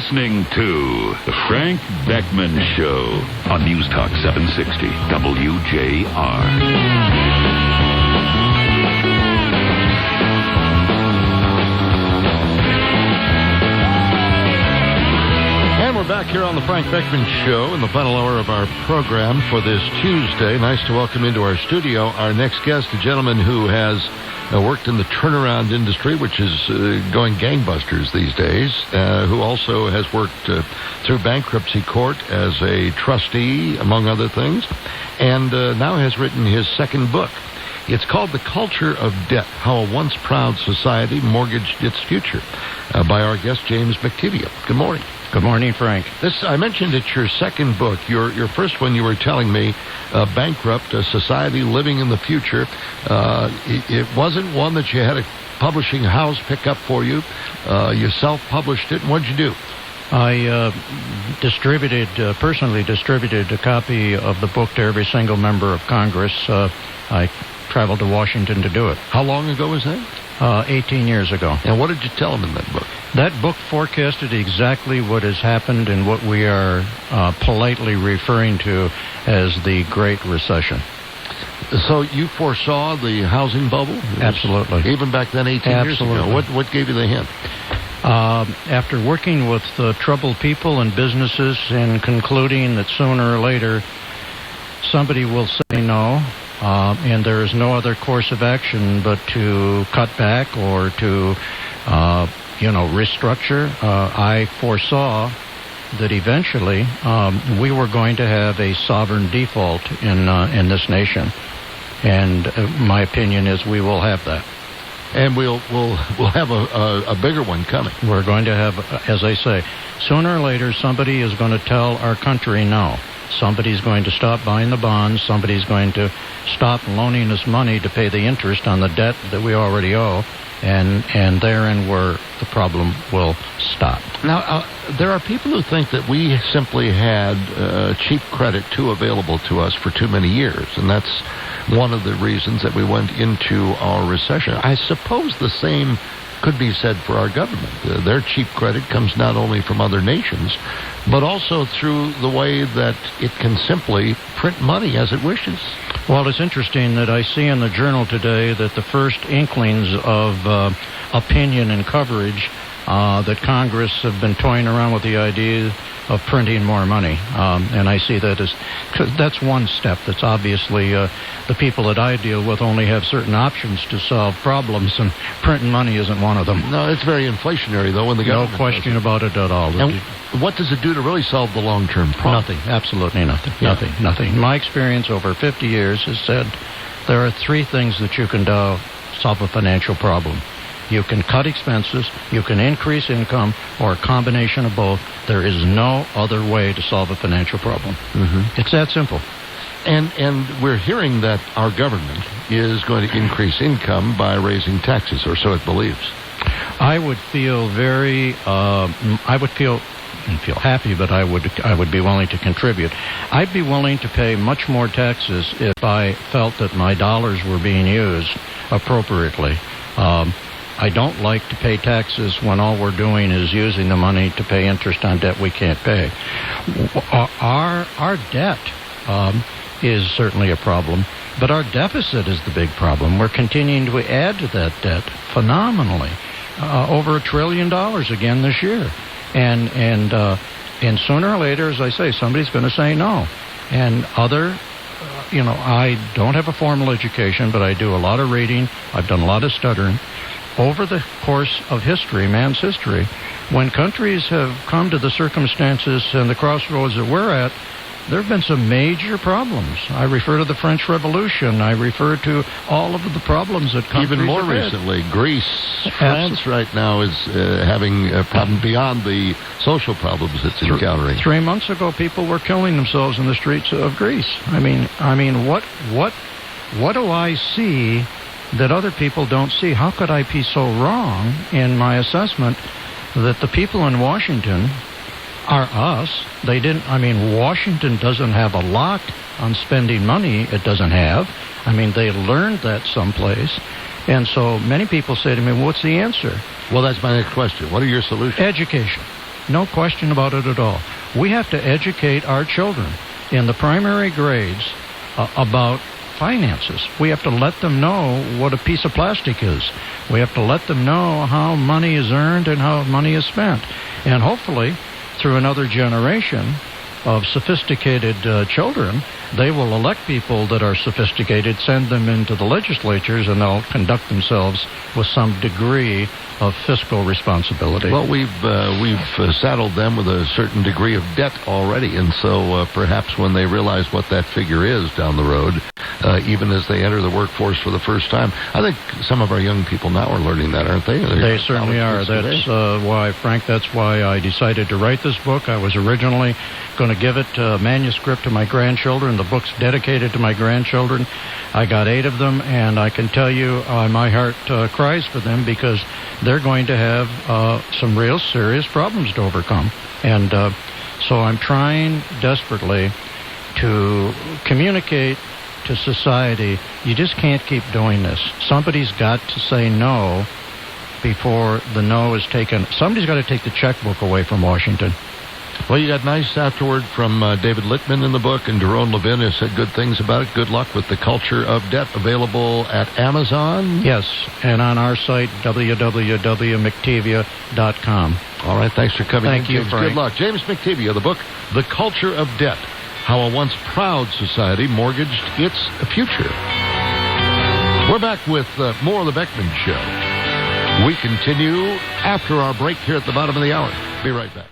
listening to The Frank Beckmann Show on News Talk 760 WJR. Back here on the Frank Beckmann Show in the final hour of our program for this Tuesday. Nice to welcome into our studio our next guest, a gentleman who has worked in the turnaround industry, which is going gangbusters these days, who also has worked through bankruptcy court as a trustee, among other things, and now has written his second book. It's called The Culture of Debt, How a Once Proud Society Mortgaged Its Future, by our guest, James McTevia. Good morning. Good morning, Frank. I mentioned it's your second book. Your first one, you were telling me, Bankrupt, a Society Living in the Future. It wasn't one that you had a publishing house pick up for you. You self-published it. What'd you do? I personally distributed a copy of the book to every single member of Congress. I traveled to Washington to do it. How long ago was that? 18 years ago. And what did you tell them in that book? That book forecasted exactly what has happened and what we are politely referring to as the Great Recession. So you foresaw the housing bubble? Absolutely. Even back then, 18 years ago. What gave you the hint? After working with troubled people and businesses and concluding that sooner or later somebody will say no, and there is no other course of action but to cut back or to restructure, I foresaw that eventually we were going to have a sovereign default in this nation, and my opinion is we will have that. And we'll have a bigger one coming. We're going to have, as I say, sooner or later somebody is going to tell our country no. Somebody's going to stop buying the bonds. Somebody's going to stop loaning us money to pay the interest on the debt that we already owe. And therein where the problem will stop. Now, there are people who think that we simply had cheap credit too available to us for too many years, and that's one of the reasons that we went into our recession. I suppose the same could be said for our government. Their cheap credit comes not only from other nations, but also through the way that it can simply print money as it wishes. Well, it's interesting that I see in the Journal today that the first inklings of opinion and coverage that Congress have been toying around with the idea of printing more money. And I see that as, cause that's one step. That's obviously the people that I deal with only have certain options to solve problems, and printing money isn't one of them. No, it's very inflationary, though, when the government... No question about it at all. And what does it do to really solve the long-term problem? Nothing. Absolutely nothing. Yeah. Nothing. My experience over 50 years has said there are three things that you can do to solve a financial problem. You can cut expenses, you can increase income, or a combination of both. There is no other way to solve a financial problem. Mm-hmm. It's that simple. And we're hearing that our government is going to increase income by raising taxes, or so it believes. I would feel happy, but I would be willing to contribute. I'd be willing to pay much more taxes if I felt that my dollars were being used appropriately. I don't like to pay taxes when all we're doing is using the money to pay interest on debt we can't pay. Our debt is certainly a problem, but our deficit is the big problem. We're continuing to add to that debt phenomenally, over $1 trillion again this year. And sooner or later, as I say, somebody's going to say no. And I don't have a formal education, but I do a lot of reading. I've done a lot of stuttering. Over the course of history, man's history, when countries have come to the circumstances and the crossroads that we're at, there have been some major problems. I refer to the French Revolution. I refer to all of the problems that countries even more have had. recently, Greece, France right now is having a problem beyond the social problems it's encountering. 3 months ago, people were killing themselves in the streets of Greece. I mean, what do I see that other people don't see? How could I be so wrong in my assessment that the people in Washington are us? Washington doesn't have a lock on spending money it doesn't have. They learned that someplace. And so many people say to me, what's the answer? Well, that's my next question. What are your solutions? Education. No question about it at all. We have to educate our children in the primary grades about finances. We have to let them know what a piece of plastic is. We have to let them know how money is earned and how money is spent. And hopefully, through another generation of sophisticated children, they will elect people that are sophisticated, send them into the legislatures, and they'll conduct themselves with some degree of fiscal responsibility. Well, we've saddled them with a certain degree of debt already, and so perhaps when they realize what that figure is down the road, even as they enter the workforce for the first time, I think some of our young people now are learning that, aren't they? They certainly are. That's why, Frank, that's why I decided to write this book. I was originally going to give it a manuscript to my grandchildren. The book's dedicated to my grandchildren. I got 8 of them, and I can tell you my heart cries for them because they're going to have some real serious problems to overcome. And so I'm trying desperately to communicate to society, you just can't keep doing this. Somebody's got to say no before the no is taken. Somebody's got to take the checkbook away from Washington. Well, you got nice afterward from David Littman in the book, and Daron Levin has said good things about it. Good luck with The Culture of Debt, available at Amazon. Yes, and on our site, www.McTevia.com. All right, thanks for coming in. Thank you, James. Frank. Good luck. James McTevia, the book, The Culture of Debt, How a Once Proud Society Mortgaged Its Future. We're back with more of The Beckmann Show. We continue after our break here at the bottom of the hour. Be right back.